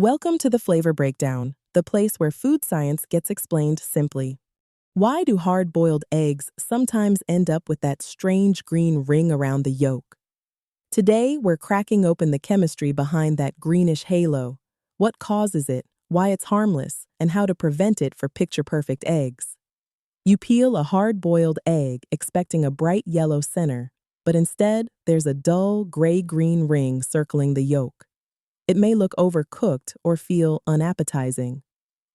Welcome to the Flavor Breakdown, the place where food science gets explained simply. Why do hard-boiled eggs sometimes end up with that strange green ring around the yolk? Today, we're cracking open the chemistry behind that greenish halo, what causes it, why it's harmless, and how to prevent it for picture-perfect eggs. You peel a hard-boiled egg expecting a bright yellow center, but instead, there's a dull gray-green ring circling the yolk. It may look overcooked or feel unappetizing.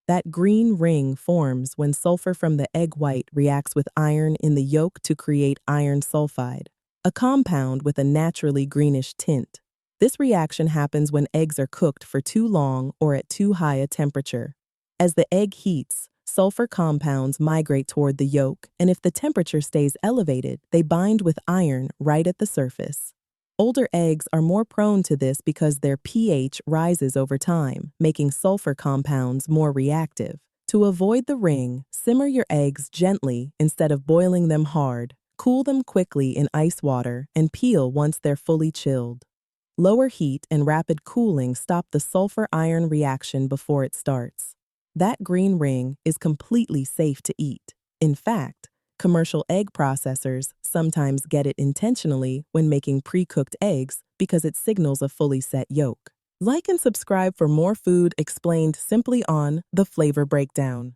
That green ring forms when sulfur from the egg white reacts with iron in the yolk to create iron sulfide, a compound with a naturally greenish tint. This reaction happens when eggs are cooked for too long or at too high a temperature. As the egg heats, sulfur compounds migrate toward the yolk, and if the temperature stays elevated, they bind with iron right at the surface. Older eggs are more prone to this because their pH rises over time, making sulfur compounds more reactive. To avoid the ring, simmer your eggs gently instead of boiling them hard. Cool them quickly in ice water and peel once they're fully chilled. Lower heat and rapid cooling stop the sulfur-iron reaction before it starts. That green ring is completely safe to eat. In fact, commercial egg processors sometimes get it intentionally when making pre-cooked eggs because it signals a fully set yolk. Like and subscribe for more food explained simply on The Flavor Breakdown.